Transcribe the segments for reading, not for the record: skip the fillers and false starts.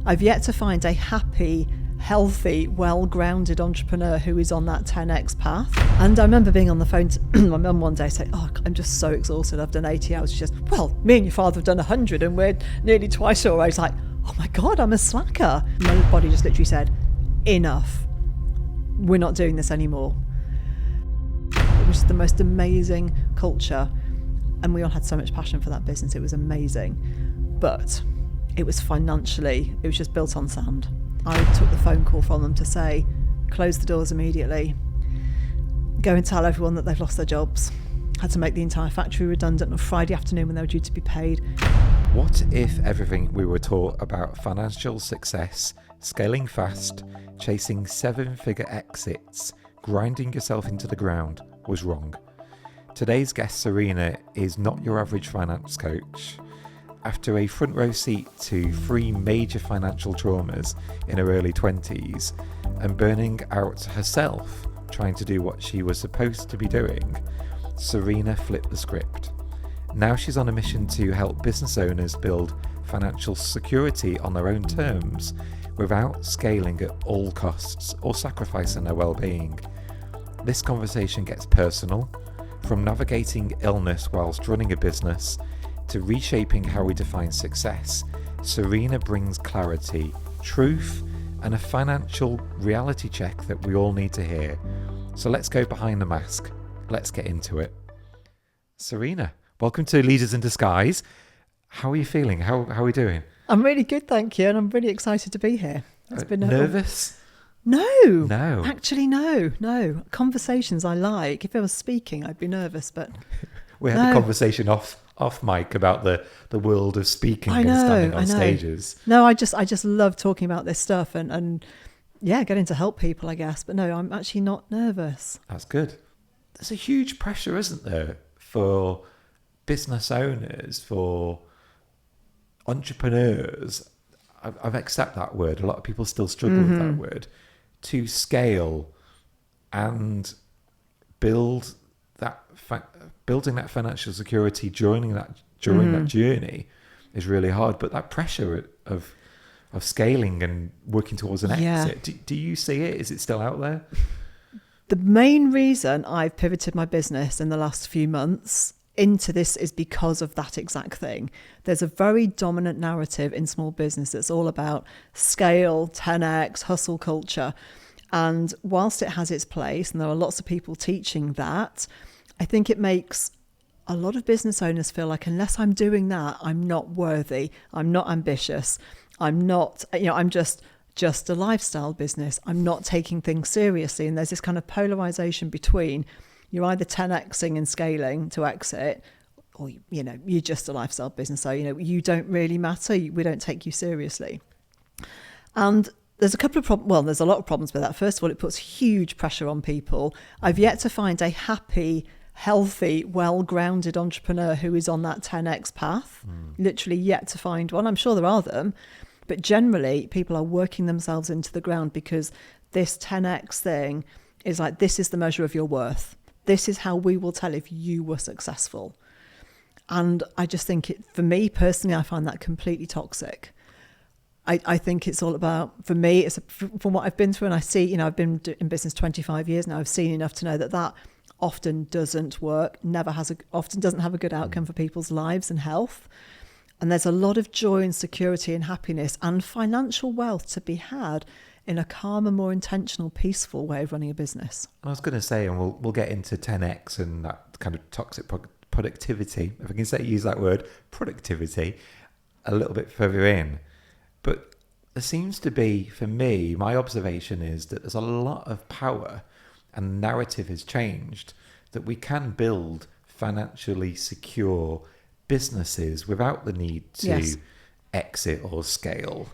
I've yet to find a happy, healthy, well-grounded entrepreneur who is on that 10x path. And I remember being on the phone to my mum one day saying, "Oh, I'm just so exhausted. I've done 80 hours." She says, "Well, me and your father have done 100 and we're nearly twice your age." Like, oh my God, I'm a slacker. My body just literally said, enough. We're not doing this anymore. It was the most amazing culture. And we all had so much passion for that business. It was amazing. But it was it was just built on sand. I took the phone call from them to say, close the doors immediately. Go and tell everyone that they've lost their jobs. Had to make the entire factory redundant on Friday afternoon when they were due to be paid. What if everything we were taught about financial success, scaling fast, chasing 7-figure exits, grinding yourself into the ground was wrong? Today's guest, Serena, is not your average finance coach. After a front row seat to 3 major financial traumas in her early 20s and burning out herself trying to do what she was supposed to be doing, Serena flipped the script. Now she's on a mission to help business owners build financial security on their own terms without scaling at all costs or sacrificing their well-being. This conversation gets personal, from navigating illness whilst running a business to reshaping how we define success. Serena brings clarity, truth, and a financial reality check that we all need to hear. So let's go behind the mask. Let's get into it. Serena, welcome to Leaders in Disguise. How are you feeling? How are we doing? I'm really good, thank you. And I'm really excited to be here. It's been nervous? No. Actually, no. Conversations I like. If I was speaking, I'd be nervous, but we had a conversation off mic about the world of speaking and standing on stages. No, I just love talking about this stuff and getting to help people, I guess. But no, I'm actually not nervous. That's good. There's a huge pressure, isn't there, for business owners, for entrepreneurs. I've accepted that word. A lot of people still struggle with that word. To scale and building that financial security during that journey is really hard. But that pressure of scaling and working towards an exit, do you see it? Is it still out there? The main reason I've pivoted my business in the last few months into this is because of that exact thing. There's a very dominant narrative in small business that's all about scale, 10x, hustle culture. And whilst it has its place, and there are lots of people teaching that, I think it makes a lot of business owners feel like unless I'm doing that, I'm not worthy, I'm not ambitious, I'm not, I'm just a lifestyle business. I'm not taking things seriously. And there's this kind of polarization between you're either 10xing and scaling to exit, or, you're just a lifestyle business. So, you don't really matter. We don't take you seriously. And there's a couple of problems. Well, there's a lot of problems with that. First of all, it puts huge pressure on people. I've yet to find a happy, healthy, well-grounded entrepreneur who is on that 10x path. Literally yet to find one. I'm sure there are them. But generally, people are working themselves into the ground because this 10x thing is like, this is the measure of your worth. This is how we will tell if you were successful. And I just think for me personally, I find that completely toxic. I think it's all about, for me, it's from what I've been through, and I see, I've been in business 25 years now. I've seen enough to know that often doesn't work, often doesn't have a good outcome for people's lives and health. And there's a lot of joy and security and happiness and financial wealth to be had in a calmer, more intentional, peaceful way of running a business. I was going to say, and we'll get into 10x and that kind of toxic productivity, if I can use that word, productivity, a little bit further in. But there seems to be, for me, my observation is that there's a lot of power, and the narrative has changed, that we can build financially secure businesses without the need to exit or scale.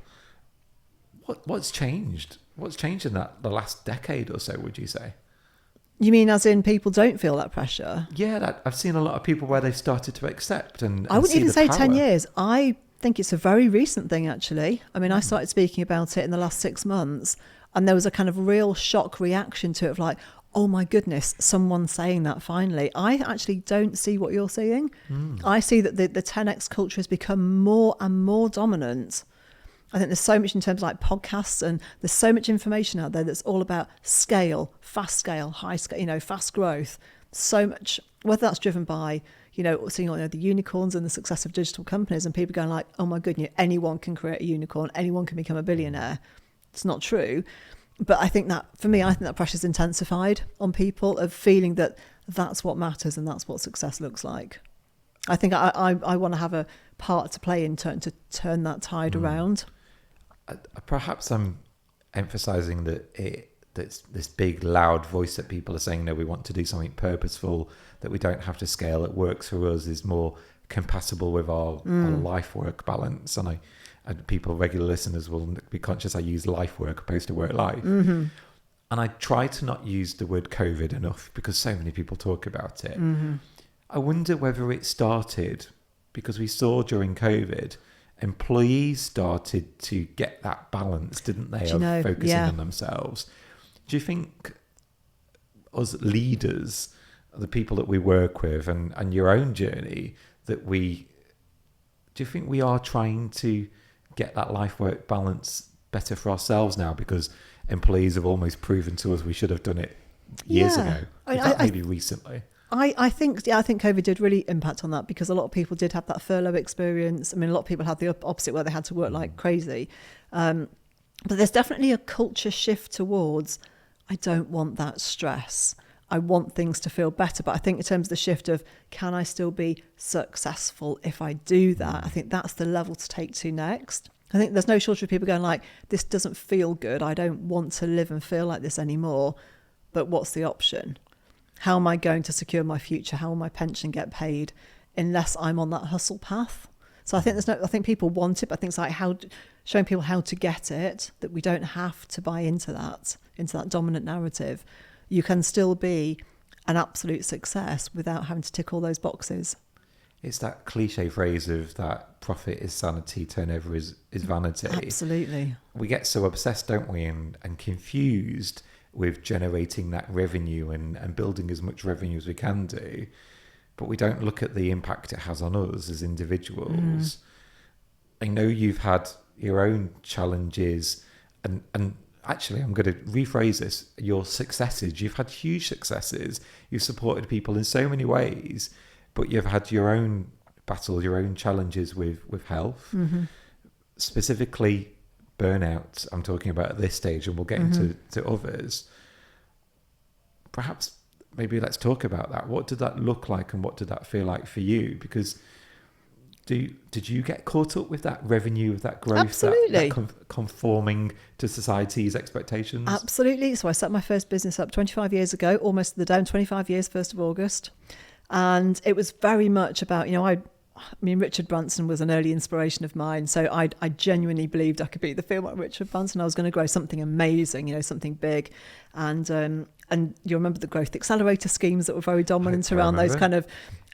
What's changed? What's changed in the last decade or so, would you say? You mean as in people don't feel that pressure? Yeah, I've seen a lot of people where they've started to accept and I wouldn't see even the say power. 10 years. I think it's a very recent thing, actually. I mean, I started speaking about it in the last 6 months, and there was a kind of real shock reaction to it of like, oh my goodness, someone's saying that finally. I actually don't see what you're seeing. I see that the 10x culture has become more and more dominant. I think there's so much in terms of like podcasts, and there's so much information out there that's all about scale, high scale, fast growth. So much, whether that's driven by, seeing the unicorns and the success of digital companies, and people going like, oh my goodness, anyone can create a unicorn, anyone can become a billionaire. It's not true. But I think that, for me, that pressure's intensified on people of feeling that that's what matters and that's what success looks like. I think I want to have a part to play in to turn that tide around. Perhaps I'm emphasising that that's this big loud voice that people are saying, no, we want to do something purposeful, that we don't have to scale, that works for us, is more compatible with our life-work balance. And regular listeners will be conscious I use life work opposed to work life. Mm-hmm. And I try to not use the word COVID enough because so many people talk about it. Mm-hmm. I wonder whether it started because we saw during COVID, employees started to get that balance, didn't they, of focusing on themselves. Do you think us leaders, the people that we work with and your own journey, do you think we are trying to get that life-work balance better for ourselves now because employees have almost proven to us we should have done it years ago? Maybe recently. I think COVID did really impact on that because a lot of people did have that furlough experience. I mean, a lot of people had the opposite where they had to work like crazy. But there's definitely a culture shift towards, I don't want that stress. I want things to feel better. But I think in terms of the shift of, can I still be successful if I do that? I think that's the level to take to next. I think there's no shortage of people going like, this doesn't feel good. I don't want to live and feel like this anymore. But what's the option? How am I going to secure my future? How will my pension get paid unless I'm on that hustle path? So I think people want it, but I think it's like showing people how to get it, that we don't have to buy into that dominant narrative. You can still be an absolute success without having to tick all those boxes. It's that cliche phrase of that profit is sanity, turnover is vanity. Absolutely. We get so obsessed, don't we, and confused with generating that revenue and building as much revenue as we can do. But we don't look at the impact it has on us as individuals. I know you've had your own challenges and actually, I'm going to rephrase this, your successes. You've had huge successes. You've supported people in so many ways, but you've had your own battles, your own challenges with health, specifically burnout. I'm talking about at this stage, and we'll get into others. Perhaps maybe let's talk about that. What did that look like and what did that feel like for you? Because did you get caught up with that revenue, with that growth, Absolutely. that conforming to society's expectations? Absolutely. So I set my first business up 25 years ago, almost the down 25 years, 1st of August. And it was very much about, Richard Branson was an early inspiration of mine. So I genuinely believed I could be the film like Richard Branson. I was going to grow something amazing, something big. And you remember the growth accelerator schemes that were very dominant around those kind of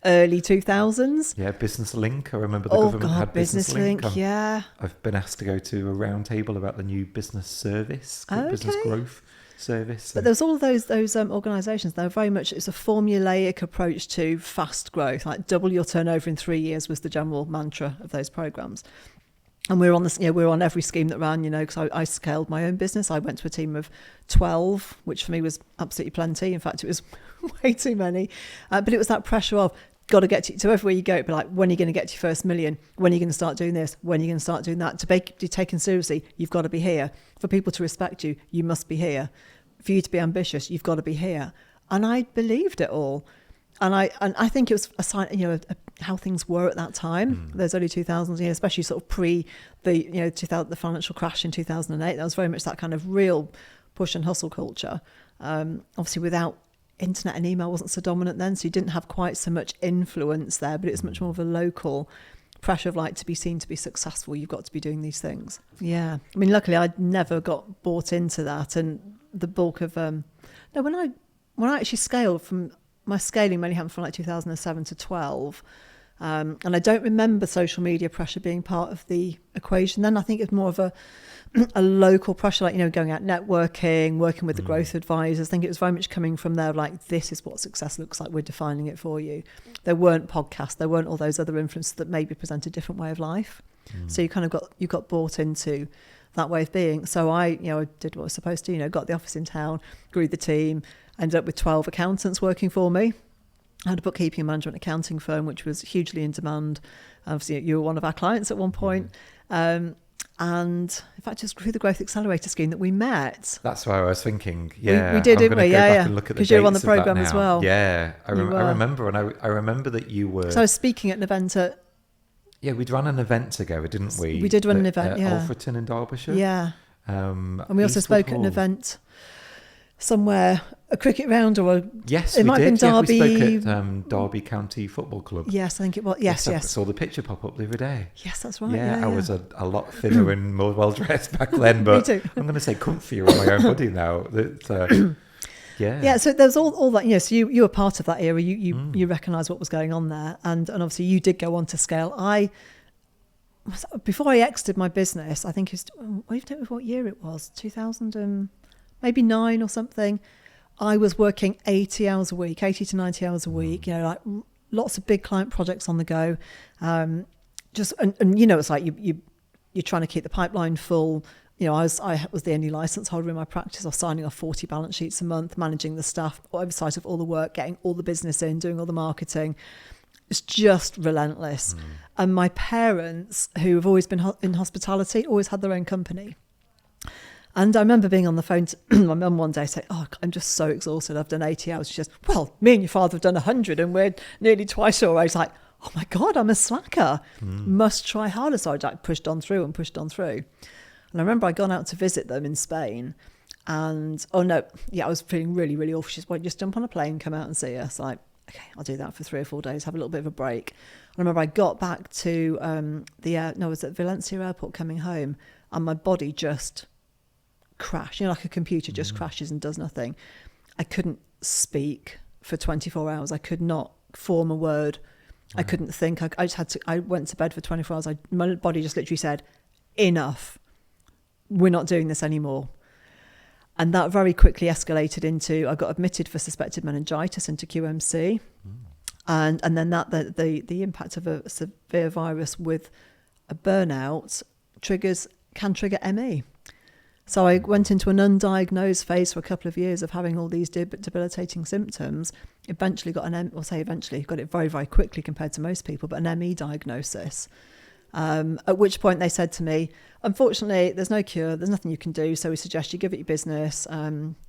early 2000s. Yeah, Business Link. I remember the government had Business Link. Yeah. I've been asked to go to a round table about the new business service, business growth service. But there's all of those organisations. They're very much, it's a formulaic approach to fast growth. Like double your turnover in 3 years was the general mantra of those programmes. And we're on this, we're on every scheme that ran, because I scaled my own business. I went to a team of 12, which for me was absolutely plenty. In fact, it was way too many. But it was that pressure of, got to get to everywhere you go. It'd be like, when are you going to get to your first million? When are you going to start doing this? When are you going to start doing that? To be taken seriously, you've got to be here. For people to respect you, you must be here. For you to be ambitious, you've got to be here. And I believed it all. And I think it was a sign, how things were at that time, those early 2000s, especially sort of pre the financial crash in 2008. That was very much that kind of real push and hustle culture. Obviously, without internet and email wasn't so dominant then, so you didn't have quite so much influence there, but it's much more of a local pressure of like, to be seen, to be successful, you've got to be doing these things. Yeah. I mean, luckily I never got bought into that. And the bulk of, when I actually scaled from, my scaling mainly happened from like 2007 to 12. And I don't remember social media pressure being part of the equation then. I think it's more of a local pressure, like, going out networking, working with the growth advisors. I think it was very much coming from there, like, this is what success looks like. We're defining it for you. There weren't podcasts. There weren't all those other influences that maybe present a different way of life. So you got bought into that way of being. So I did what I was supposed to, got the office in town, grew the team, ended up with 12 accountants working for me. I had a bookkeeping management accounting firm, which was hugely in demand. Obviously, you were one of our clients at one point. And in fact, just through the Growth Accelerator scheme that we met. That's why I was thinking, yeah. We did, didn't we? Yeah. Because you were on the programme as well. Yeah, I remember. And I remember that you were... So I was speaking at an event at... Yeah, we'd run an event together, didn't we? We did run an event, yeah. Alfreton in Derbyshire. Yeah. And we also spoke at an event somewhere, a cricket round or a... Yes, it might have been Derby. Yeah, we spoke at Derby County Football Club. Yes, I think it was. Yes. I saw the picture pop up the other day. Yes, that's right. Yeah, I was a lot thinner and more well-dressed back then, but I'm going to say comfier on my own body now. Yeah, so there's all that, so you were part of that era. You recognise what was going on there, and obviously you did go on to scale. Before I exited my business, I think I don't know what year it was, 2000 and maybe 9 or something. I was working 80 hours a week, 80 to 90 hours a week. Like lots of big client projects on the go. It's like you're trying to keep the pipeline full. I was the only license holder in my practice. I was signing off 40 balance sheets a month, managing the staff, oversight of all the work, getting all the business in, doing all the marketing. It's just relentless. And my parents, who have always been in hospitality, always had their own company. And I remember being on the phone to my mum one day saying, I'm just so exhausted. I've done 80 hours. She says, well, me and your father have done 100 and we're nearly twice your age. Like, oh my God, I'm a slacker. Must try harder. So I pushed on through. And I remember I'd gone out to visit them in Spain and, I was feeling really, really awful. She said, well, just jump on a plane, come out and see us. Like, okay, I'll do that for 3 or 4 days, have a little bit of a break. I remember I got back to I was at Valencia airport coming home and my body just crashed. Like a computer just crashes and does nothing. I couldn't speak for 24 hours. I could not form a word. I couldn't think. I just had to, I went to bed for 24 hours. My body just literally said, enough. We're not doing this anymore. And that very quickly escalated into, I got admitted for suspected meningitis into QMC. And then the impact of a severe virus with a burnout can trigger ME. So I went into an undiagnosed phase for a couple of years of having all these debilitating symptoms. Eventually got got it very, very quickly compared to most people, but an ME diagnosis. At which point they said to me, unfortunately, there's no cure, there's nothing you can do, so we suggest you give it your business,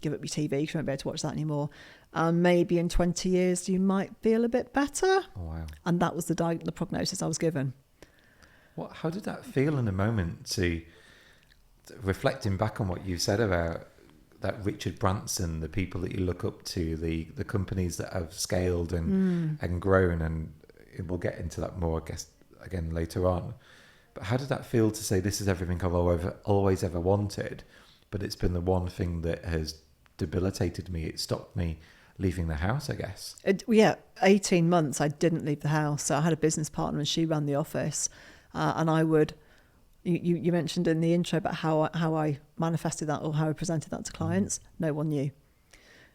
give up your TV, because you won't be able to watch that anymore. Maybe in 20 years you might feel a bit better. Oh, wow. And that was the prognosis I was given. How did that feel in the moment, to reflecting back on what you said about that Richard Branson, the people that you look up to, the companies that have scaled and grown, and we'll get into that more, I guess, again later on. But how did that feel to say, this is everything I've always ever wanted, but it's been the one thing that has debilitated me? It stopped me leaving the house, I guess. 18 months I didn't leave the house. So I had a business partner and she ran the office, and I would, you mentioned in the intro about how I manifested that or how I presented that to clients. No one knew.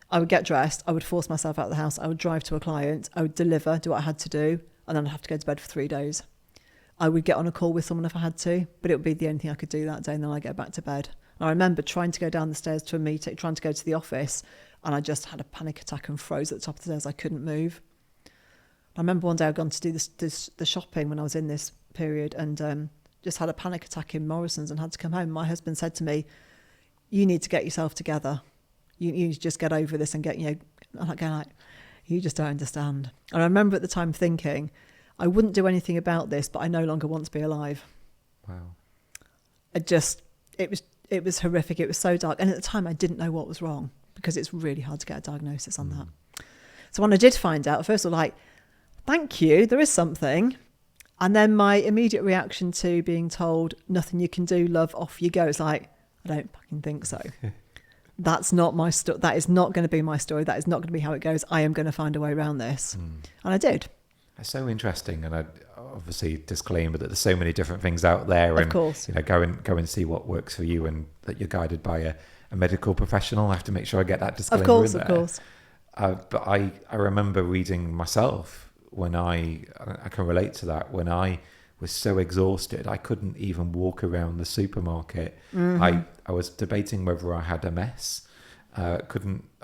I would get dressed, I would force myself out of the house, I would drive to a client, I would deliver, do what I had to do, and then I'd have to go to bed for 3 days. I would get on a call with someone if I had to, but it would be the only thing I could do that day, and then I'd get back to bed. And I remember trying to go down the stairs to a meeting, trying to go to the office, and I just had a panic attack and froze at the top of the stairs. I couldn't move. I remember one day I'd gone to do the shopping when I was in this period, and just had a panic attack in Morrison's and had to come home. My husband said to me, you need to get yourself together. You need to just get over this and get, I'm like going like, you just don't understand. And I remember at the time thinking, I wouldn't do anything about this, but I no longer want to be alive. Wow. It was horrific. It was so dark. And at the time I didn't know what was wrong, because it's really hard to get a diagnosis on that. So when I did find out, first of all, like, thank you, there is something. And then my immediate reaction to being told, nothing you can do, love, off you go. It's like, I don't fucking think so. That's not my story. That is not going to be my story. That is not going to be how it goes. I am going to find a way around this. And I did. It's so interesting. And I obviously disclaimer that there's so many different things out there. Of course. Go and see what works for you, and that you're guided by a medical professional. I have to make sure I get that disclaimer in there. Of course. But I remember reading myself when I can relate to that, when I was so exhausted I couldn't even walk around the supermarket. I was debating whether I had MS. I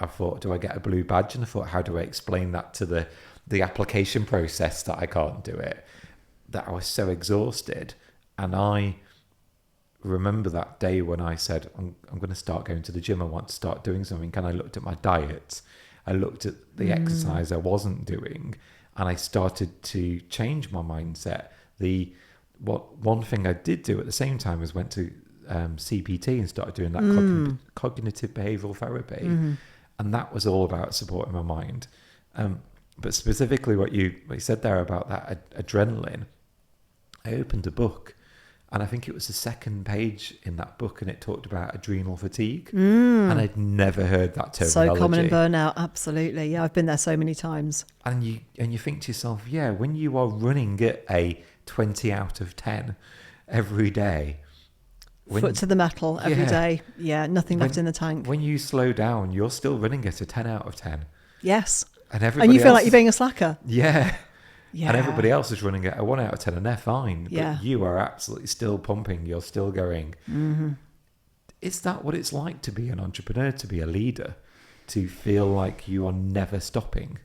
thought, do I get a blue badge? And I thought, how do I explain that to the application process that I can't do it? That I was so exhausted. And I remember that day when I said, I'm going to start going to the gym. I want to start doing something. And I looked at my diet. I looked at the exercise I wasn't doing, and I started to change my mindset. One thing I did do at the same time was went to CPT and started doing that cognitive behavioral therapy. And that was all about supporting my mind. But specifically what you said there about that adrenaline, I opened a book, and I think it was the second page in that book, and it talked about adrenal fatigue. And I'd never heard that terminology. So common in burnout, absolutely. Yeah, I've been there so many times. And you think to yourself, yeah, when you are running at a 20 out of 10 every day, foot to the metal every day. Yeah, nothing left in the tank. When you slow down, you're still running at a 10 out of 10. Yes. And you feel like you're being a slacker. Yeah. Yeah. And everybody else is running at a 1 out of 10 and they're fine. But you are absolutely still pumping. You're still going. Is that what it's like to be an entrepreneur, to be a leader, to feel like you are never stopping?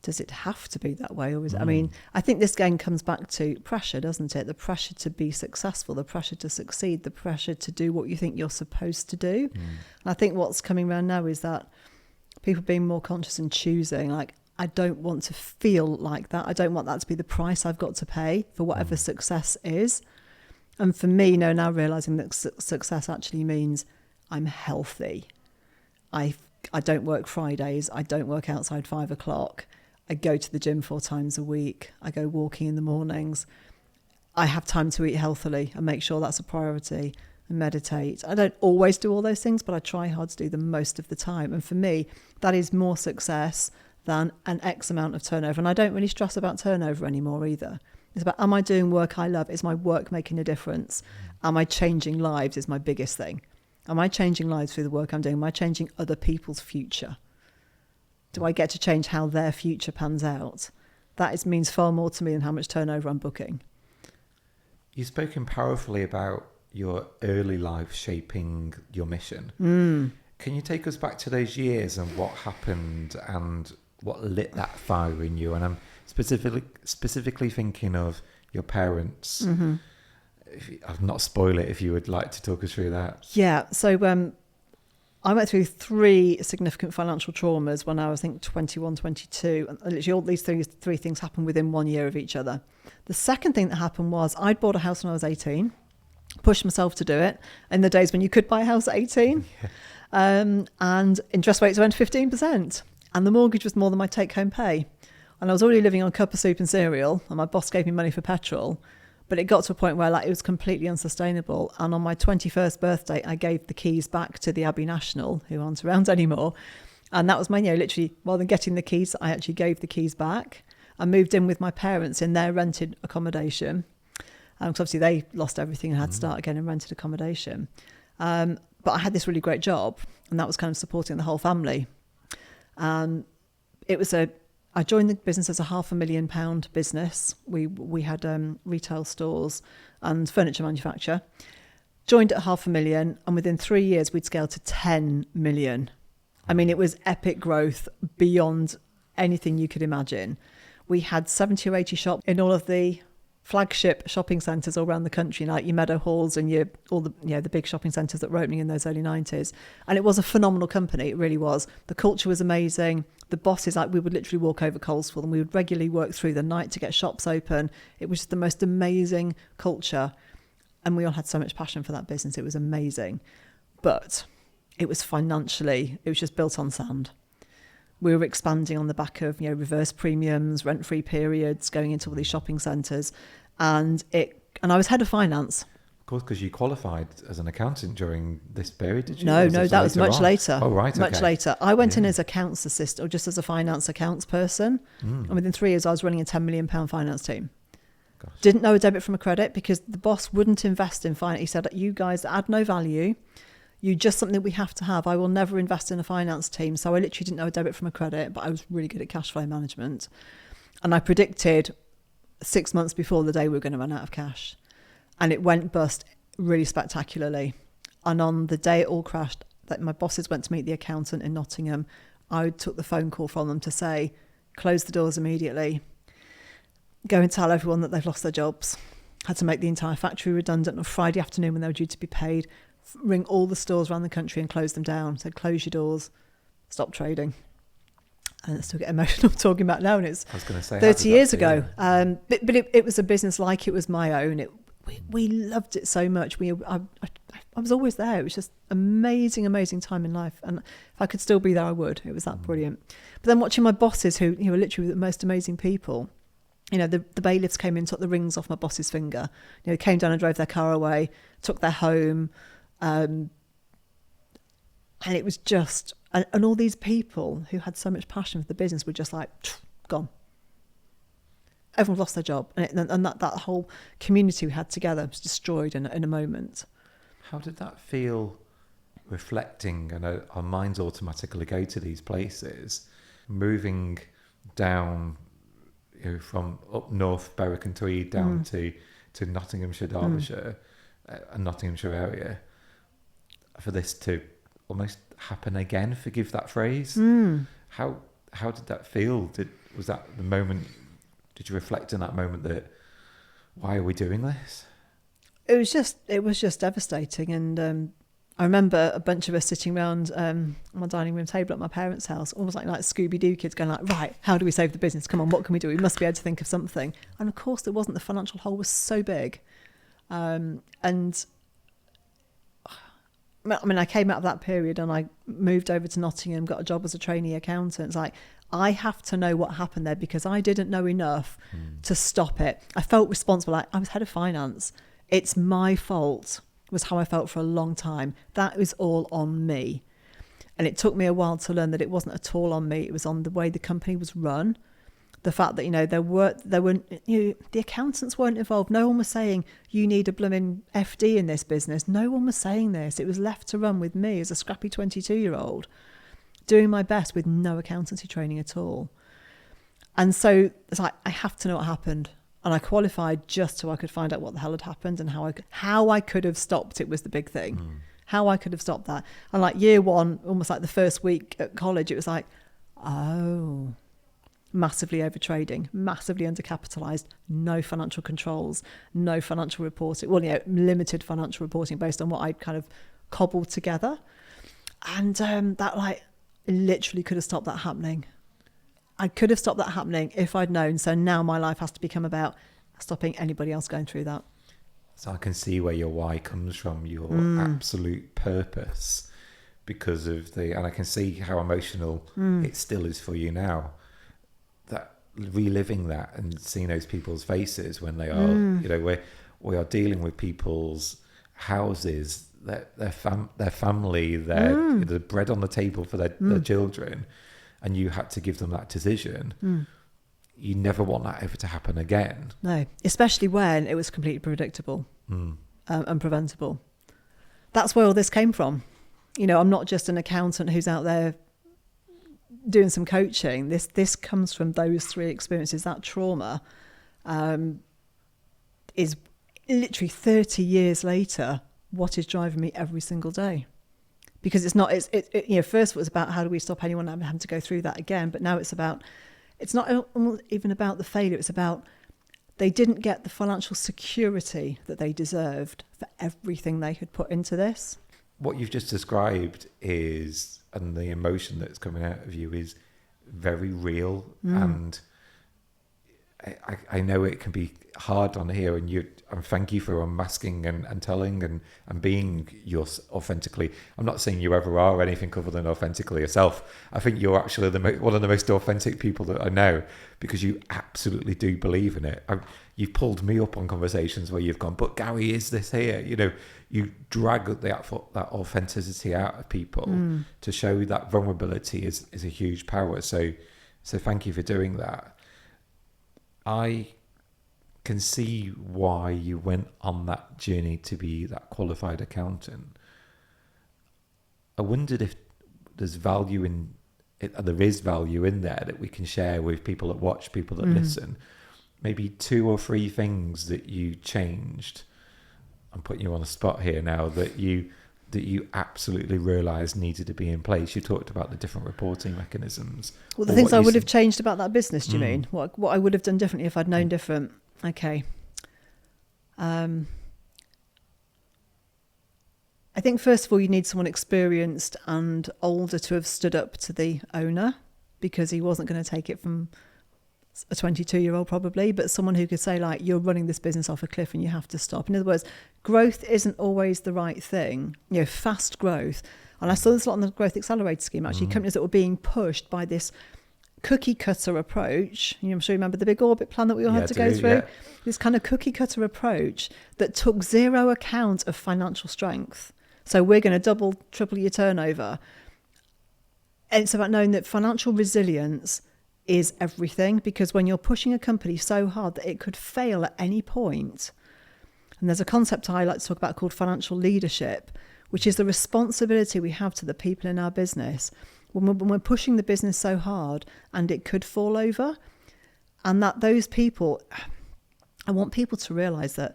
Does it have to be that way? Or is it, I mean, I think this again comes back to pressure, doesn't it? The pressure to be successful, the pressure to succeed, the pressure to do what you think you're supposed to do. And I think what's coming around now is that people being more conscious and choosing, like, I don't want to feel like that. I don't want that to be the price I've got to pay for whatever success is. And for me, now realising that success actually means I'm healthy. I don't work Fridays. I don't work outside 5 o'clock. I go to the gym 4 times a week. I go walking in the mornings. I have time to eat healthily and make sure that's a priority, and meditate. I don't always do all those things, but I try hard to do them most of the time. And for me, that is more success than an X amount of turnover. And I don't really stress about turnover anymore either. It's about, am I doing work I love? Is my work making a difference? Am I changing lives is my biggest thing. Am I changing lives through the work I'm doing? Am I changing other people's future? Do I get to change how their future pans out? That means far more to me than how much turnover I'm booking. You've spoken powerfully about your early life shaping your mission. Can you take us back to those years and what happened and what lit that fire in you? And I'm specifically thinking of your parents. I'll not spoil it if you would like to talk us through that. Yeah, so I went through 3 significant financial traumas when I was, I think, 21, 22. And literally all these three things happened within 1 year of each other. The second thing that happened was I'd bought a house when I was 18, pushed myself to do it in the days when you could buy a house at 18. And interest rates went to 15%. And the mortgage was more than my take-home pay. And I was already living on a cup of soup and cereal, and my boss gave me money for petrol. But it got to a point where it was completely unsustainable. And on my 21st birthday, I gave the keys back to the Abbey National, who aren't around anymore. And that was my, literally, rather than getting the keys, I actually gave the keys back. I moved in with my parents in their rented accommodation. Because obviously they lost everything and had to start again in rented accommodation. But I had this really great job, and that was kind of supporting the whole family. I joined the business as a £500,000 business. We had retail stores and furniture manufacture. Joined at 500,000, and within 3 years we'd scaled to 10 million. I mean, it was epic growth beyond anything you could imagine. We had 70 or 80 shops in all of the flagship shopping centres all around the country, like your Meadow Halls and the big shopping centres that were opening in those early 90s. And it was a phenomenal company. It really was. The culture was amazing. The bosses, we would literally walk over coals for them. We would regularly work through the night to get shops open. It was just the most amazing culture. And we all had so much passion for that business. It was amazing. But it was just built on sand. We were expanding on the back of, reverse premiums, rent-free periods, going into all these shopping centres. And I was head of finance. Of course, because you qualified as an accountant during this period, did you? No, that was much later. Oh, right, much later. I went in as accounts assistant, or just as a finance accounts person. And within 3 years, I was running a £10 million finance team. Gosh. Didn't know a debit from a credit because the boss wouldn't invest in finance. He said, you guys add no value. You're just something we have to have. I will never invest in a finance team. So I literally didn't know a debit from a credit, but I was really good at cash flow management. And I predicted 6 months before the day we were going to run out of cash. And it went bust really spectacularly. And on the day it all crashed, that my bosses went to meet the accountant in Nottingham, I took the phone call from them to say, close the doors immediately, go and tell everyone that they've lost their jobs. Had to make the entire factory redundant on Friday afternoon when they were due to be paid, ring all the stores around the country and close them down. Said, close your doors, stop trading. And I still get emotional talking about now, and it's 30 years ago. But it was a business like it was my own. We loved it so much. I was always there. It was just amazing time in life. And if I could still be there, I would. It was that brilliant. But then watching my bosses, who were literally the most amazing people, the bailiffs came in, took the rings off my boss's finger, came down and drove their car away, took their home. And it was just, and all these people who had so much passion for the business were just like, gone. Everyone lost their job. And that whole community we had together was destroyed in a moment. How did that feel reflecting? And our minds automatically go to these places, moving down from up north, Berwick and Tweed, down to Nottinghamshire, Derbyshire, and Nottinghamshire area, for this to almost happen again, forgive that phrase. How did that feel? Was that the moment? Did you reflect in that moment that, why are we doing this? It was just devastating. And I remember a bunch of us sitting around my dining room table at my parents' house, almost like Scooby-Doo kids, going like, right, how do we save the business? Come on, what can we do? We must be able to think of something. And of course there wasn't. The financial hole was so big. And I mean, I came out of that period and I moved over to Nottingham, got a job as a trainee accountant. It's like, I have to know what happened there because I didn't know enough to stop it. I felt responsible. I was head of finance. It's my fault, was how I felt for a long time. That was all on me. And it took me a while to learn that it wasn't at all on me. It was on the way the company was run. The fact that, there weren't, the accountants weren't involved. No one was saying, you need a blooming FD in this business. No one was saying this. It was left to run with me as a scrappy 22-year-old, doing my best with no accountancy training at all. And so it's like, I have to know what happened. And I qualified just so I could find out what the hell had happened and how I could have stopped it was the big thing. How I could have stopped that. And like year one, almost like the first week at college, it was like, oh, massively overtrading, massively undercapitalized, no financial controls, no financial reporting. Well, limited financial reporting based on what I'd kind of cobbled together. And that literally could have stopped that happening. I could have stopped that happening if I'd known. So now my life has to become about stopping anybody else going through that. So I can see where your why comes from, your absolute purpose, because of and I can see how emotional it still is for you now. That reliving that and seeing those people's faces when they are, we are dealing with people's houses, their family, the bread on the table for their children, and you had to give them that decision. You never want that ever to happen again. No, especially when it was completely predictable and preventable. That's where all this came from. I'm not just an accountant who's out there doing some coaching. This comes from those three experiences. That trauma is literally 30 years later what is driving me every single day. Because first it was about how do we stop anyone having to go through that again, but now it's not even about the failure. It's about they didn't get the financial security that they deserved for everything they had put into this. What you've just described and the emotion that's coming out of you is very real. And I know it can be hard on here, and thank you for unmasking and telling and being authentically. I'm not saying you ever are anything other than authentically yourself. I think you're actually one of the most authentic people that I know, because you absolutely do believe in it. You've pulled me up on conversations where you've gone, but Gary, is this here? You drag that authenticity out of people to show that vulnerability is a huge power. So thank you for doing that. I can see why you went on that journey to be that qualified accountant. I wondered if there's value in it, there is value in there that we can share with people that watch, people that listen. maybe 2 or 3 things that you changed? I'm putting you on the spot here now, that you absolutely realised needed to be in place. You talked about the different reporting mechanisms. Well, the things I would have changed about that business, do you mean? What I would have done differently if I'd known different? Okay. I think first of all, you need someone experienced and older to have stood up to the owner, because he wasn't going to take it from a 22-year-old probably, but someone who could say, like, you're running this business off a cliff and you have to stop. In other words, growth isn't always the right thing. You know, fast growth. And I saw this a lot on the Growth Accelerator scheme, actually, companies that were being pushed by this cookie cutter approach. You know, I'm sure you remember the big orbit plan that we all had to go through. Yeah. This kind of cookie cutter approach that took zero account of financial strength. So we're going to double, triple your turnover. And it's about knowing that financial resilience is everything, because when you're pushing a company so hard that it could fail at any point, and there's a concept I like to talk about called financial leadership, which is the responsibility we have to the people in our business when we're pushing the business so hard and it could fall over. And that those people, I want people to realise that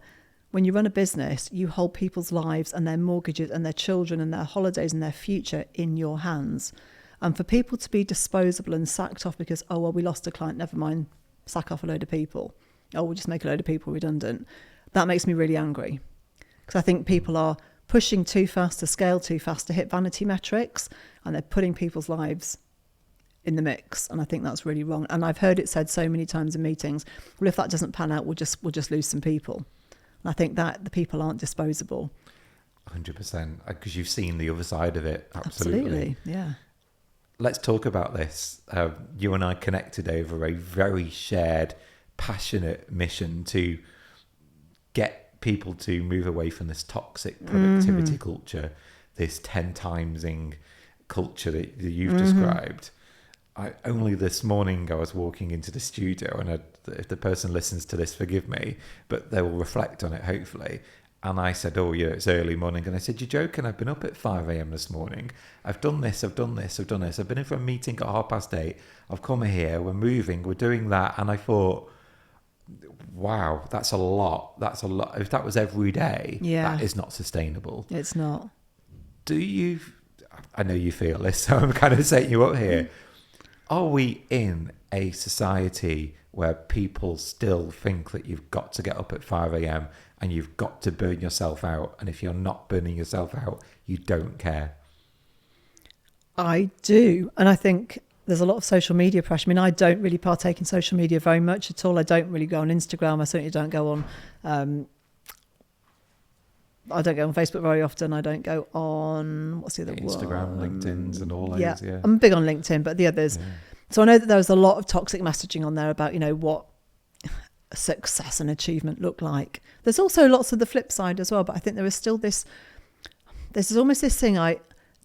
when you run a business, you hold people's lives and their mortgages and their children and their holidays and their future in your hands. And for people to be disposable and sacked off because, oh, well, we lost a client, never mind, sack off a load of people. Oh, we'll just make a load of people redundant. That makes me really angry, because I think people are pushing too fast, to scale too fast, to hit vanity metrics, and they're putting people's lives in the mix. And I think that's really wrong. And I've heard it said so many times in meetings, well, if that doesn't pan out, we'll just lose some people. And I think that the people aren't disposable. 100%, because you've seen the other side of it. Absolutely. Yeah. Let's talk about this. You and I connected over a very shared, passionate mission to get people to move away from this toxic productivity culture, this 10 timesing culture that you've described. Only this morning I was walking into the studio, and if the person listens to this, forgive me, but they will reflect on it hopefully. And I said, oh yeah, it's early morning. And I said, you're joking, I've been up at 5 a.m. this morning. I've done this. I've been in for a meeting at 8:30. I've come here, we're moving, we're doing that. And I thought, wow, that's a lot. That's a lot. If that was every day, that is not sustainable. It's not. I know you feel this, so I'm kind of setting you up here. Are we in a society where people still think that you've got to get up at 5 a.m. and you've got to burn yourself out, and if you're not burning yourself out, you don't care? I do. And I think there's a lot of social media pressure. I mean, I don't really partake in social media very much at all. I don't really go on Instagram. I certainly don't go on I don't go on Facebook very often. I don't go on, what's the other one? Instagram, LinkedIn's and all those, yeah. I'm big on LinkedIn, but the others. Yeah. So I know that there was a lot of toxic messaging on there about, you know, what success and achievement look like. There's also lots of the flip side as well, but I think there is still there's almost this thing,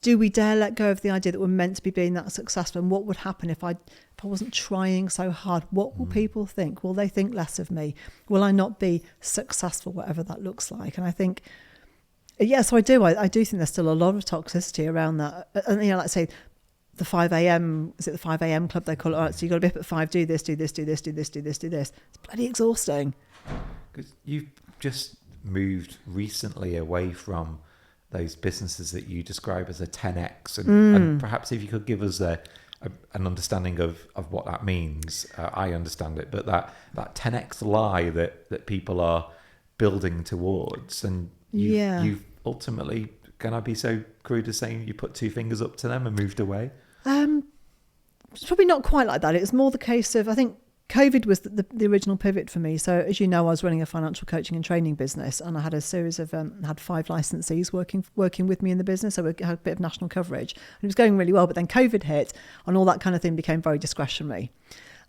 do we dare let go of the idea that we're meant to be being that successful? And what would happen if I wasn't trying so hard? What will people think? Will they think less of me? Will I not be successful, whatever that looks like? And I think, so I do. I do think there's still a lot of toxicity around that. And, you know, like I say, the 5 a.m., is it the 5 a.m. club they call it? All right, so you've got to be up at 5, do this, do this, do this, do this, do this, do this. It's bloody exhausting. Because you've just moved recently away from those businesses that you describe as a 10x. And perhaps if you could give us an understanding of what that means. I understand it, but that 10x lie that people are building towards, and you've ultimately, can I be so crude as saying you put 2 fingers up to them and moved away? It's probably not quite like that. It was more the case of, I think COVID was the original pivot for me. So as you know, I was running a financial coaching and training business, and I had a series of, had 5 licensees working with me in the business. So we had a bit of national coverage, and it was going really well. But then COVID hit, and all that kind of thing became very discretionary.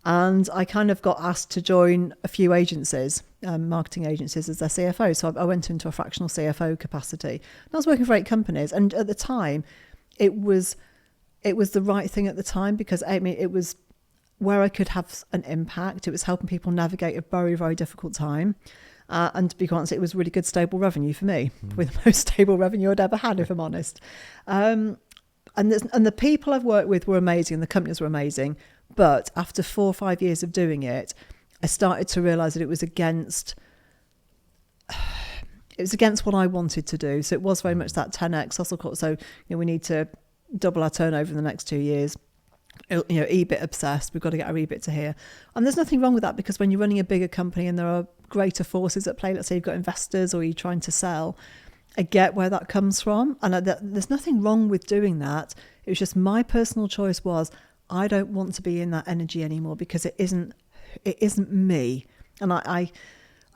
And I kind of got asked to join a few agencies, marketing agencies, as their CFO. So I went into a fractional CFO capacity. And I was working for 8 companies. And at the time, it was the right thing at the time, because I mean, it was where I could have an impact. It was helping people navigate a very, very difficult time. And to be honest, it was really good, stable revenue for me, with the most stable revenue I'd ever had, if I'm honest. And the people I've worked with were amazing, and the companies were amazing. But after 4 or 5 years of doing it, I started to realise that it was against what I wanted to do. So it was very much that 10x hustle culture. So, we need to double our turnover in the next 2 years. EBIT obsessed. We've got to get our EBIT to here. And there's nothing wrong with that, because when you're running a bigger company and there are greater forces at play, let's say you've got investors or you're trying to sell, I get where that comes from. And there's nothing wrong with doing that. It was just my personal choice was, I don't want to be in that energy anymore, because it isn't me. And I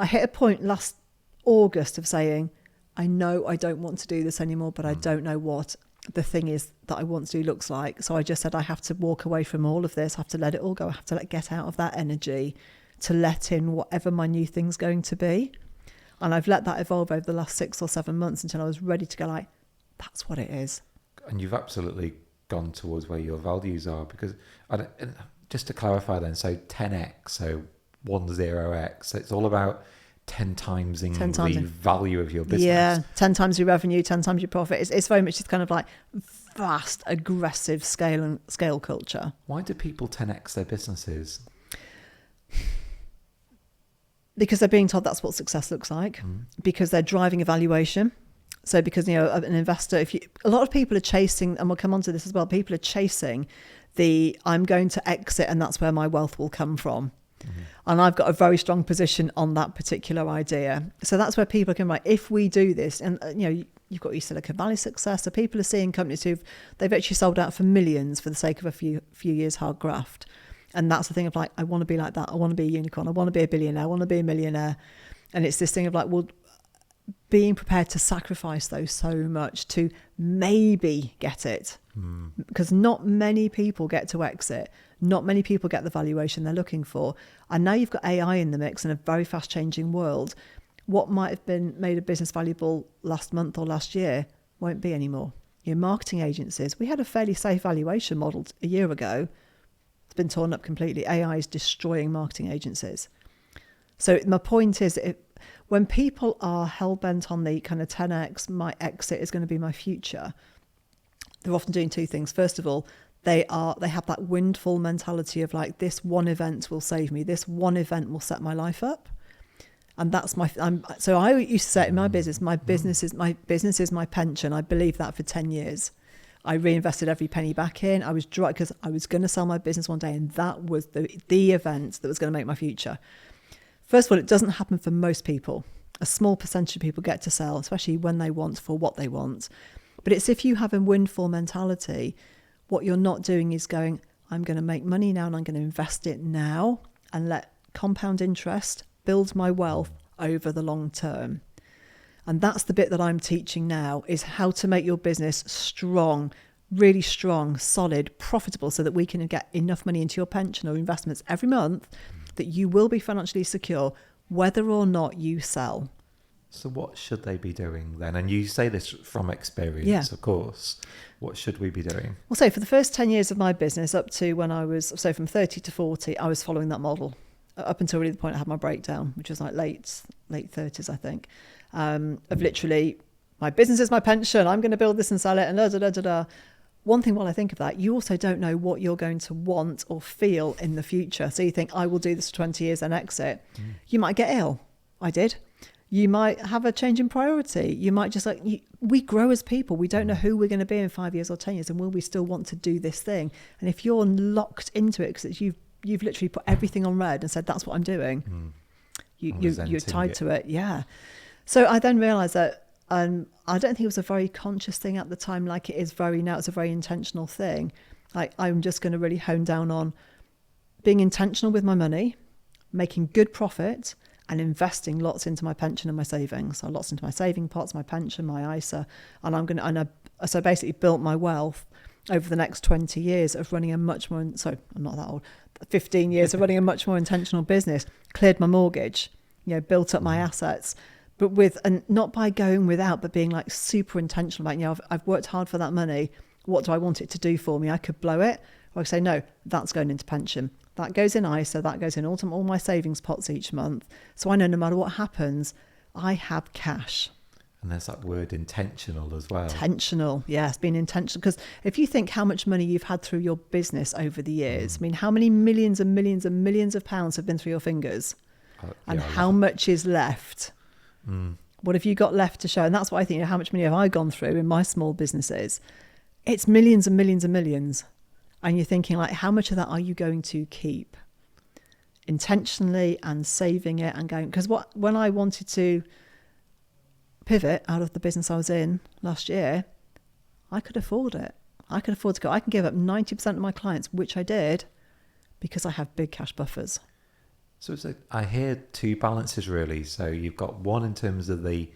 hit a point last August of saying, I know I don't want to do this anymore, but I don't know what the thing is that I want to do looks like. So I just said, I have to walk away from all of this. I have to let it all go. I have to get out of that energy to let in whatever my new thing's going to be. And I've let that evolve over the last 6 or 7 months until I was ready to go like, that's what it is. And you've absolutely gone towards where your values are, because just to clarify then, so 10x, so 10x, so it's all about 10 times the value of your business. Yeah, 10 times your revenue, 10 times your profit. It's very much just kind of like vast, aggressive scale culture. Why do people 10x their businesses? Because they're being told that's what success looks like, because they're driving evaluation. So because, an investor, a lot of people are chasing, and we'll come on to this as well, people are chasing I'm going to exit and that's where my wealth will come from. And I've got a very strong position on that particular idea. So that's where people can, if we do this, and you've got your Silicon Valley success. So people are seeing companies they've actually sold out for millions for the sake of a few years hard graft. And that's the thing of I want to be like that. I want to be a unicorn. I want to be a billionaire. I want to be a millionaire. And it's this thing of being prepared to sacrifice those so much to maybe get it. Because not many people get to exit. Not many people get the valuation they're looking for. And now you've got AI in the mix in a very fast changing world. What might have been made a business valuable last month or last year won't be anymore. Your marketing agencies, we had a fairly safe valuation model a year ago. It's been torn up completely. AI is destroying marketing agencies. So my point is, when people are hell-bent on the kind of 10x, my exit is going to be my future, they're often doing two things. First of all, they have that windfall mentality of this one event will save me. This one event will set my life up. And that's so I used to say in my business is my pension. I believed that for 10 years. I reinvested every penny back in. I was dry because I was going to sell my business one day, and that was the event that was going to make my future. First of all, it doesn't happen for most people. A small percentage of people get to sell, especially when they want, for what they want. But it's if you have a windfall mentality, what you're not doing is going, I'm going to make money now and I'm going to invest it now and let compound interest build my wealth over the long term. And that's the bit that I'm teaching now, is how to make your business strong, really strong, solid, profitable, so that we can get enough money into your pension or investments every month that you will be financially secure whether or not you sell. So what should they be doing then? And you say this from experience, of course. What should we be doing? Well, so for the first 10 years of my business, up to when I was, so from 30 to 40, I was following that model up until really the point I had my breakdown, which was late 30s, I think, of literally, my business is my pension, I'm going to build this and sell it, and da-da-da-da-da. One thing while I think of that, you also don't know what you're going to want or feel in the future. So you think, I will do this for 20 years and exit. You might get ill. I did. You might have a change in priority. You might just we grow as people. We don't know who we're going to be in 5 years or 10 years, and will we still want to do this thing? And if you're locked into it because you've literally put everything on red and said, that's what I'm doing, you're tied to it. Yeah. So I then realised that I don't think it was a very conscious thing at the time like it is now. It's a very intentional thing. I'm just going to really hone down on being intentional with my money, making good profit, and investing lots into my pension and my savings. So lots into my saving pots, my pension, my ISA, and so basically built my wealth over the next 20 years of running a much more, so I'm not that old, 15 years of running a much more intentional business, cleared my mortgage, built up my assets, but and not by going without, but being super intentional about, I've worked hard for that money. What do I want it to do for me? I could blow it, or I could say, no, that's going into pension. That goes in ISA, that goes in all my savings pots each month. So I know no matter what happens, I have cash. And there's that word intentional as well. Intentional, yes, being intentional. Because if you think how much money you've had through your business over the years, I mean, how many millions and millions and millions of pounds have been through your fingers? And how much is left? What have you got left to show? And that's what I think, how much money have I gone through in my small businesses? It's millions and millions and millions. And you're thinking, like, how much of that are you going to keep intentionally and saving it and going? Because when I wanted to pivot out of the business I was in last year, I could afford it. I could afford to go. I can give up 90% of my clients, which I did, because I have big cash buffers. So I hear two balances really. So you've got one in terms of the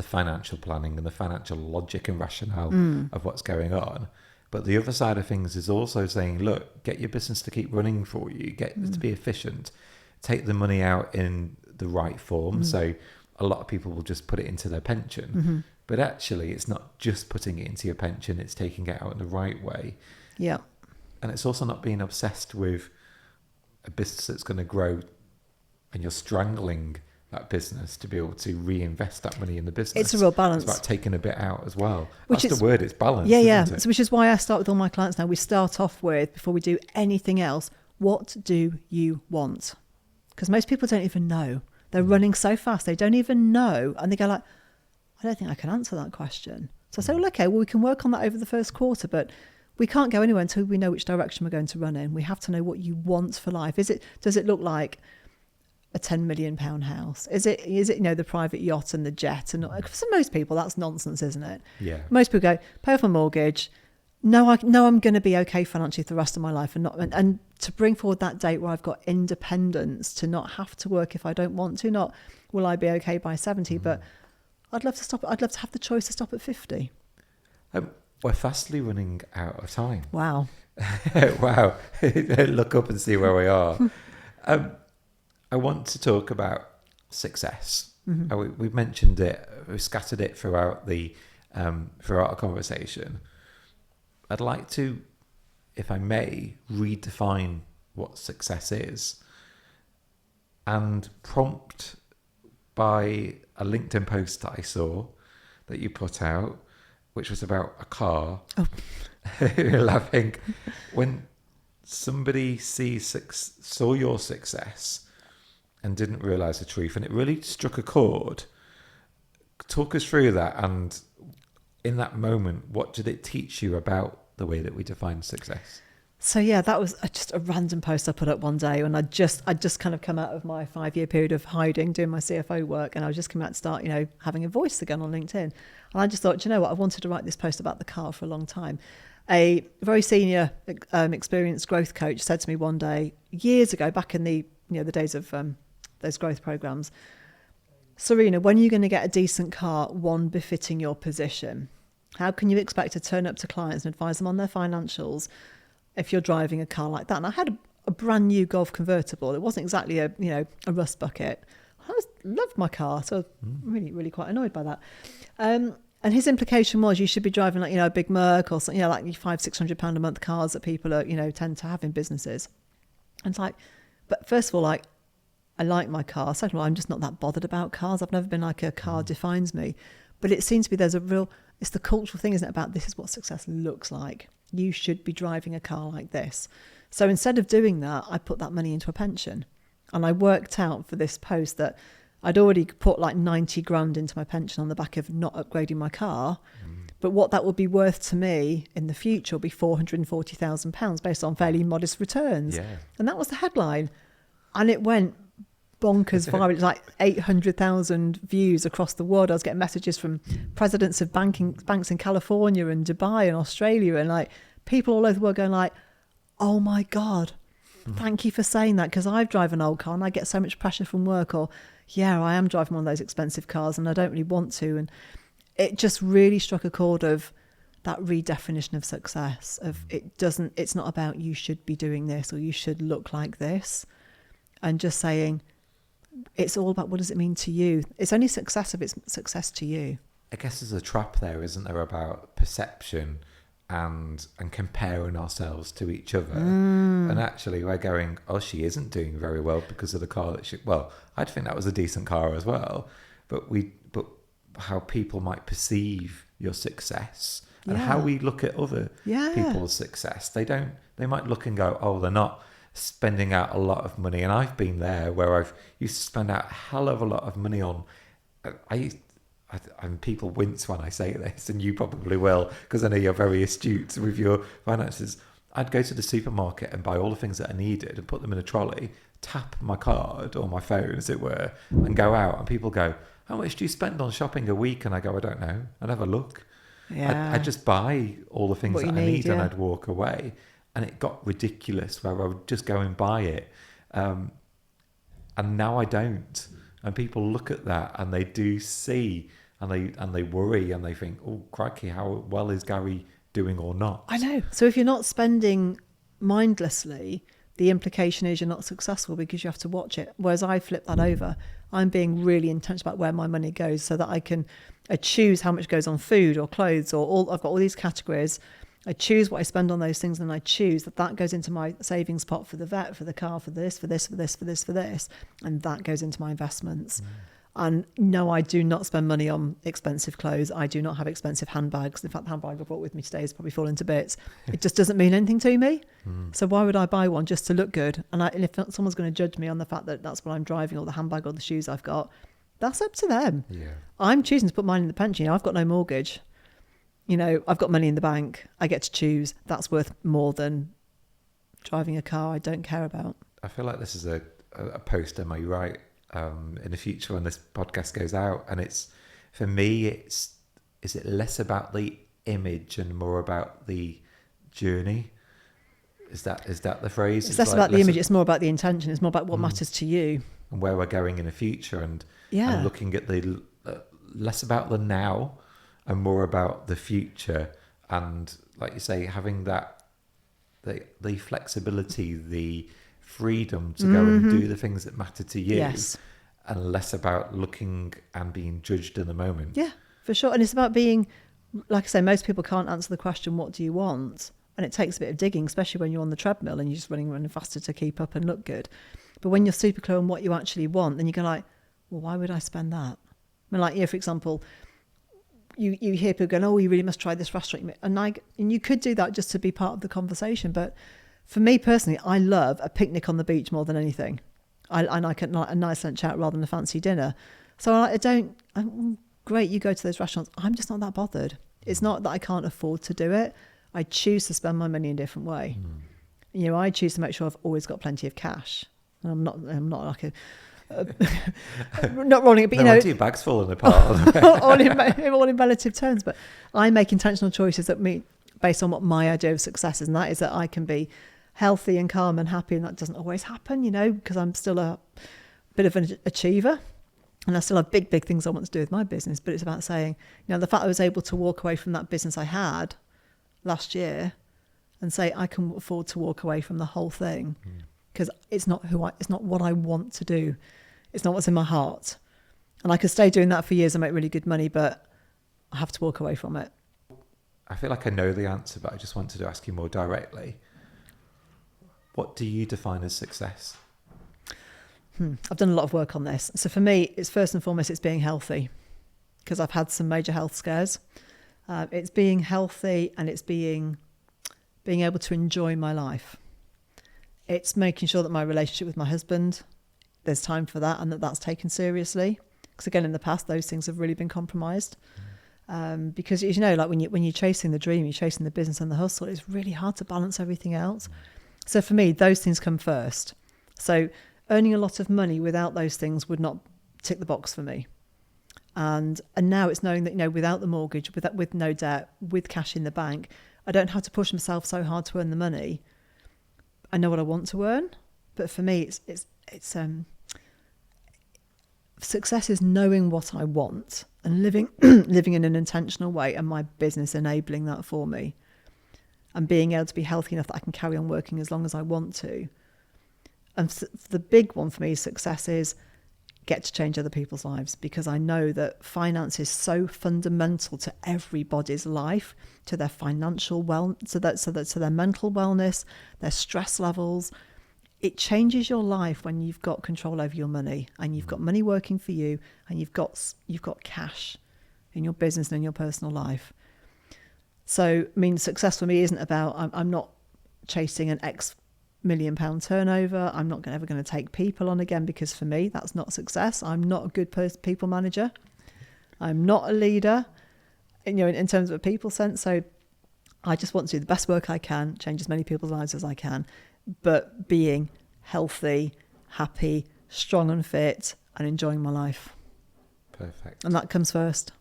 financial planning and the financial logic and rationale of what's going on. But the other side of things is also saying, look, get your business to keep running for you, get it to be efficient, take the money out in the right form. So a lot of people will just put it into their pension, but actually it's not just putting it into your pension, it's taking it out in the right way. Yeah. And it's also not being obsessed with a business that's going to grow and you're strangling that business to be able to reinvest that money in the business. It's a real balance. It's about taking a bit out as well. That's the word, it's balance. Yeah. Isn't it? So which is why I start with all my clients now. We start off with, before we do anything else, what do you want? Because most people don't even know. They're running so fast, they don't even know. And they go like, I don't think I can answer that question. So I say, well, okay, well, we can work on that over the first quarter, but we can't go anywhere until we know which direction we're going to run in. We have to know what you want for life. Does it look like a £10 million house? Is it the private yacht and the jet? And for most people, that's nonsense, isn't it? Yeah. Most people go, pay off my mortgage. No, I'm going to be okay financially for the rest of my life, and to bring forward that date where I've got independence, to not have to work if I don't want to. Not will I be okay by 70, but I'd love to stop. I'd love to have the choice to stop at 50. We're fastly running out of time. Wow. Wow. Look up and see where we are. I want to talk about success. We've mentioned it. We've scattered it throughout our conversation. I'd like to, if I may, redefine what success is, and prompt by a LinkedIn post that I saw that you put out, which was about a car. Oh. You're laughing. When somebody saw your success and didn't realise the truth, and it really struck a chord. Talk us through that, and in that moment, what did it teach you about the way that we define success? So yeah, that was just a random post I put up one day when I'd just kind of come out of my 5-year period of hiding, doing my CFO work, and I was just coming out to start, having a voice again on LinkedIn. And I just thought, what, I wanted to write this post about the car for a long time. A very senior, experienced growth coach said to me one day, years ago, back in the days of those growth programs, Serena, when are you going to get a decent car, one befitting your position? How can you expect to turn up to clients and advise them on their financials if you're driving a car like that? And I had a brand new Golf convertible. It wasn't exactly a rust bucket. I loved my car, so I was really, really quite annoyed by that. And his implication was you should be driving a big Merc or something, like £500-600 a month cars that people are, tend to have in businesses. And it's like, but first of all, I like my car. Second of all, I'm just not that bothered about cars. I've never been like a car defines me. But it seems to be it's the cultural thing, isn't it, about this is what success looks like. You should be driving a car like this. So instead of doing that, I put that money into a pension. And I worked out for this post that I'd already put like 90 grand into my pension on the back of not upgrading my car. But what that would be worth to me in the future will be £440,000 based on fairly modest returns. Yeah. And that was the headline. And it went bonkers viral. It was like 800,000 views across the world. I was getting messages from presidents of banks in California and Dubai and Australia, and like people all over the world going like, oh my God, thank you for saying that, because I drive an old car and I get so much pressure from work, or I am driving one of those expensive cars and I don't really want to. And it just really struck a chord of that redefinition of success, of it's not about you should be doing this or you should look like this, and just saying, it's all about what does it mean to you. It's only success if it's success to you. I guess there's a trap there, isn't there, about perception and comparing ourselves to each other. And actually we're going, oh, she isn't doing very well because of the car that I'd think that was a decent car as well. But how people might perceive your success and Yeah. how we look at other Yeah. people's success. They might look and go, oh, they're not spending out a lot of money. And I've been there where I've used to spend out a hell of a lot of money on. And people wince when I say this, and you probably will, because I know you're very astute with your finances. I'd go to the supermarket and buy all the things that I needed and put them in a trolley, tap my card or my phone, as it were, and go out. And people go, how much do you spend on shopping a week? And I go, I don't know. I'd have a look. Yeah. I'd just buy all the things What that you I need, need, and yeah. I'd walk away. And it got ridiculous where I would just go and buy it. And now I don't. And people look at that and they do see, and they worry, and they think, oh, crikey, how well is Gary doing or not? I know. So if you're not spending mindlessly, the implication is you're not successful because you have to watch it. Whereas I flip that over. I'm being really intentional about where my money goes so that I choose how much goes on food or clothes I've got all these categories. I choose what I spend on those things, and I choose that goes into my savings pot for the vet, for the car, for this, and that goes into my investments. And no, I do not spend money on expensive clothes. I do not have expensive handbags. In fact, the handbag I brought with me today has probably fallen to bits. It just doesn't mean anything to me. So why would I buy one just to look good? And if someone's going to judge me on the fact that that's what I'm driving, or the handbag or the shoes I've got, that's up to them. Yeah. I'm choosing to put mine in the pension. I've got no mortgage. I've got money in the bank. I get to choose. That's worth more than driving a car I don't care about. I feel like this is a post I may write in the future when this podcast goes out. And it's, for me, is it less about the image and more about the journey? Is that the phrase? It's less about the image. It's more about the intention. It's more about what matters to you. And where we're going in the future, and looking at the less about the now and more about the future. And like you say, having that the flexibility, the freedom to go and do the things that matter to you. Yes. And less about looking and being judged in the moment. Yeah, for sure. And it's about being, like I say, most people can't answer the question, what do you want? And it takes a bit of digging, especially when you're on the treadmill and you're just running faster to keep up and look good. But when you're super clear on what you actually want, then you go like, well, why would I spend that? I mean, like, for example, you hear people going, oh, you really must try this restaurant. And you could do that just to be part of the conversation. But for me personally, I love a picnic on the beach more than anything. I like a nice lunch out rather than a fancy dinner. So great, you go to those restaurants. I'm just not that bothered. It's not that I can't afford to do it. I choose to spend my money in a different way. I choose to make sure I've always got plenty of cash. And I'm not like not rolling it, but no, your bag's falling apart. all in relative terms. But I make intentional choices based on what my idea of success is, and that is that I can be healthy and calm and happy, and that doesn't always happen, because I'm still a bit of an achiever, and I still have big things I want to do with my business. But it's about saying, the fact I was able to walk away from that business I had last year and say I can afford to walk away from the whole thing because it's not what I want to do. It's not what's in my heart. And I could stay doing that for years and make really good money, but I have to walk away from it. I feel like I know the answer, but I just wanted to ask you more directly. What do you define as success? I've done a lot of work on this. So for me, it's first and foremost, it's being healthy, because I've had some major health scares. It's being healthy, and it's being able to enjoy my life. It's making sure that my relationship with my husband, there's time for that, and that's taken seriously. Because again, in the past, those things have really been compromised. Because like when you're chasing the dream, you're chasing the business and the hustle, it's really hard to balance everything else. So for me, those things come first. So earning a lot of money without those things would not tick the box for me. And now it's knowing that, without the mortgage, with no debt, with cash in the bank, I don't have to push myself so hard to earn the money. I know what I want to earn, but for me, it's success is knowing what I want and living in an intentional way, and my business enabling that for me, and being able to be healthy enough that I can carry on working as long as I want to. And the big one for me, success is get to change other people's lives, because I know that finance is so fundamental to everybody's life, to their financial to their mental wellness, their stress levels. It changes your life when you've got control over your money, and you've got money working for you, and you've got cash. in your business and in your personal life. So, I mean, success for me isn't about, I'm not chasing an X million pound turnover. I'm not ever going to take people on again, because for me, that's not success. I'm not a good people manager. I'm not a leader, in terms of a people sense. So I just want to do the best work I can, change as many people's lives as I can, but being healthy, happy, strong and fit, and enjoying my life. Perfect. And that comes first.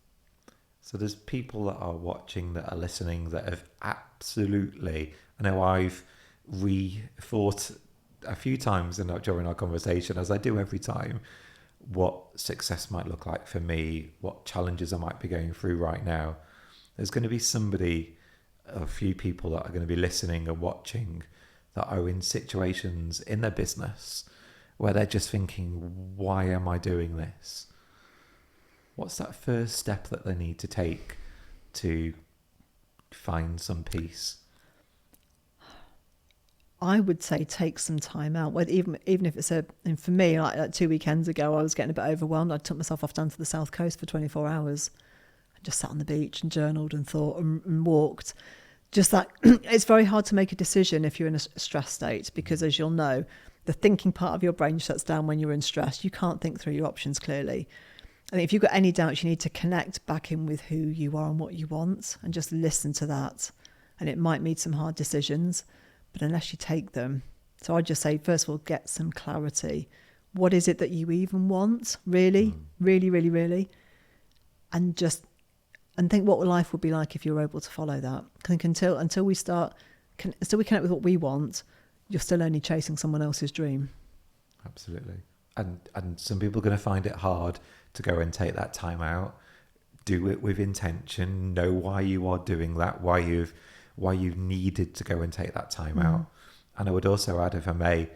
So there's people that are watching, that are listening, that have absolutely, I know I've rethought a few times during our conversation, as I do every time, what success might look like for me, what challenges I might be going through right now. There's going to be a few people that are going to be listening and watching that are in situations in their business where they're just thinking, why am I doing this? What's that first step that they need to take to find some peace? I would say take some time out. Even if it's and for me, like 2 weekends ago, I was getting a bit overwhelmed. I took myself off down to the south coast for 24 hours. I just sat on the beach and journaled and thought and walked. Just that it's very hard to make a decision if you're in a stress state, because, as you'll know, the thinking part of your brain shuts down when you're in stress. You can't think through your options clearly. I think if you've got any doubts, you need to connect back in with who you are and what you want, and just listen to that. And it might mean some hard decisions, but unless you take them. So I'd just say, first of all, get some clarity. What is it that you even want? Really, really, really, really? And think what life would be like if you were able to follow that. I think until we connect with what we want, you're still only chasing someone else's dream. Absolutely. And some people are going to find it hard to go and take that time out. Do it with intention. Know why you are doing that. Why you needed to go and take that time out. And I would also add, if I may,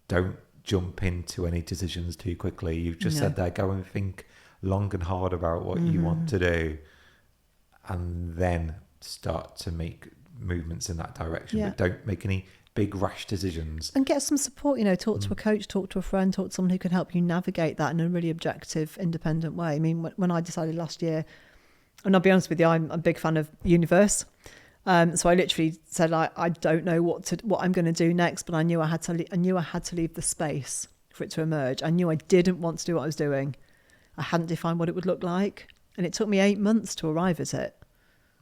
don't jump into any decisions too quickly. You've just said there, go and think long and hard about what you want to do, and then start to make movements in that direction. But don't make any big rash decisions. And get some support, talk to a coach, talk to a friend, talk to someone who can help you navigate that in a really objective, independent way. I mean, when I decided last year, and I'll be honest with you, I'm a big fan of Universe. So I literally said, I don't know what I'm going to do next, but I knew I had to leave the space for it to emerge. I knew I didn't want to do what I was doing. I hadn't defined what it would look like, and it took me 8 months to arrive at it.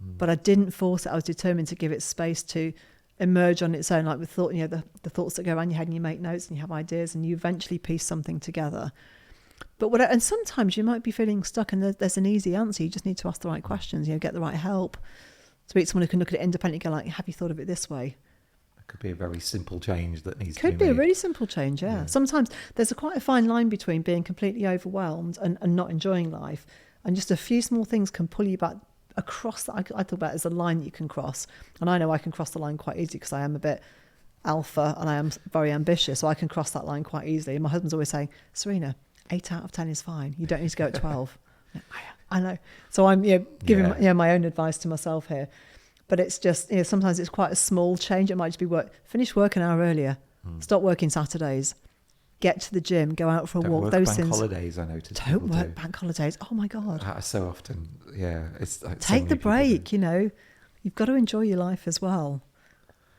But I didn't force it. I was determined to give it space to emerge on its own, like with thought, the thoughts that go around your head, and you make notes and you have ideas, and you eventually piece something together. But and sometimes you might be feeling stuck, and there's an easy answer. You just need to ask the right questions, get the right help. Speak to someone who can look at it independently, go like, have you thought of it this way? It could be a very simple change that needs to be made. Could be a really simple change, yeah. Sometimes there's quite a fine line between being completely overwhelmed and not enjoying life, and just a few small things can pull you back across that. I thought about it as a line that you can cross, and I know I can cross the line quite easily because I am a bit alpha and I am very ambitious, so I can cross that line quite easily. And my husband's always saying, Serena, 8 out of 10 is fine. You don't need to go at 12. I know. So I'm giving my own advice to myself here. But it's just, sometimes it's quite a small change. It might just be finish work an hour earlier, stop working Saturdays, get to the gym, go out for a walk. Those bank holidays, I noticed. Don't work bank holidays. Oh my God. So often, it's like take the break. You've got to enjoy your life as well.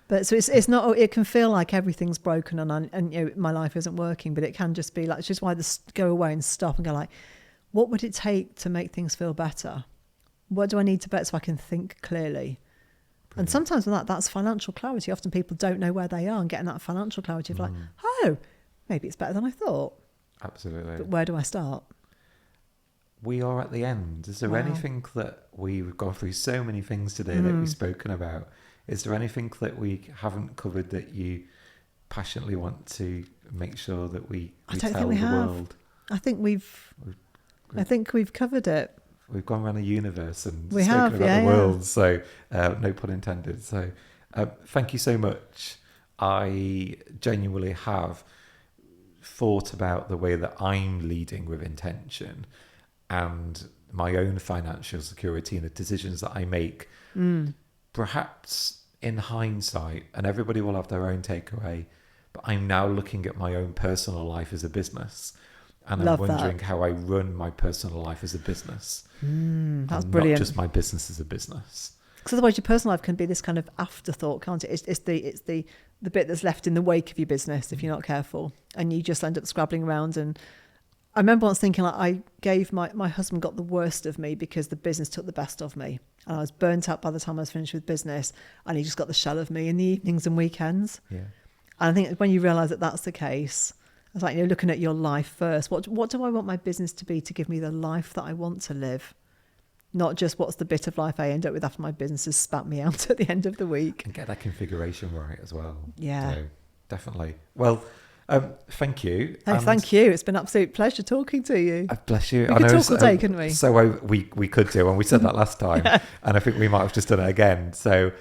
But so it's not. It can feel like everything's broken and my life isn't working. But it can just be like, it's just why go away and stop and go like, what would it take to make things feel better? What do I need to bet so I can think clearly? Brilliant. And sometimes with that's financial clarity. Often people don't know where they are, and getting that financial clarity of like, oh, maybe it's better than I thought. Absolutely. But where do I start? We are at the end. Is there anything that we've gone through so many things today that we've spoken about? Is there anything that we haven't covered that you passionately want to make sure that we tell the world? I think we've covered it. We've gone around the universe and spoken about the world, so no pun intended. So thank you so much. I genuinely have thought about the way that I'm leading with intention and my own financial security and the decisions that I make. Perhaps in hindsight, and everybody will have their own takeaway, but I'm now looking at my own personal life as a business And Love I'm wondering that. how I run my personal life as a business. That's And brilliant. not just my business as a business. Because otherwise your personal life can be this kind of afterthought, can't it? It's the bit that's left in the wake of your business if you're not careful, and you just end up scrabbling around. And I remember once thinking, like, I gave my husband got the worst of me because the business took the best of me, and I was burnt out by the time I was finished with business, and he just got the shell of me in the evenings and weekends. Yeah. And I think when you realise that that's the case, it's like, looking at your life first. What do I want my business to be to give me the life that I want to live? Not just what's the bit of life I end up with after my business has spat me out at the end of the week. And get that configuration right as well. Yeah. So, definitely. Well, thank you. Oh, thank you. It's been an absolute pleasure talking to you. Bless you. We could talk all day, couldn't we? So we could do, and we said that last time, and I think we might have just done it again. So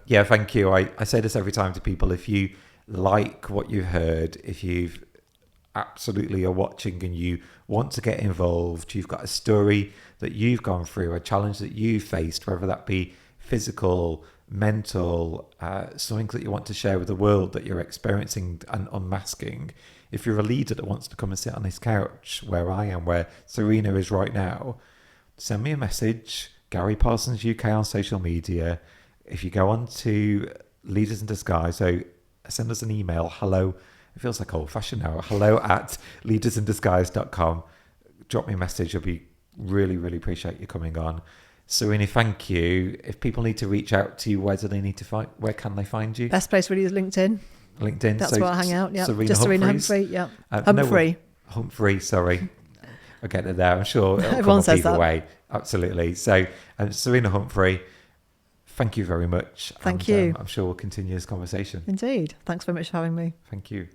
thank you. I say this every time to people. If you like what you heard, if you've absolutely are watching and you want to get involved, you've got a story that you've gone through, a challenge that you faced, whether that be physical, mental, something that you want to share with the world that you're experiencing and unmasking. If you're a leader that wants to come and sit on this couch where I am, where Serena is right now, send me a message, Gary Parsons UK on social media. If you go on to Leaders in Disguise, so send us an email, hello, it feels like old fashioned now, hello@leadersindisguise.com. Drop me a message. I'll be really, really appreciate you coming on. Serena, thank you. If people need to reach out to you, where do they need to find? Where can they find you? Best place really is LinkedIn. LinkedIn. That's where I hang out. Yeah, Serena just Serena Humphreys. Humphrey. Yeah, Humphrey. Humphrey. Sorry, I'll get it there. I'm sure it'll Everyone come up says either that. way. Absolutely. So, Serena Humphrey, thank you very much. Thank you. I'm sure we'll continue this conversation. Indeed. Thanks very much for having me. Thank you.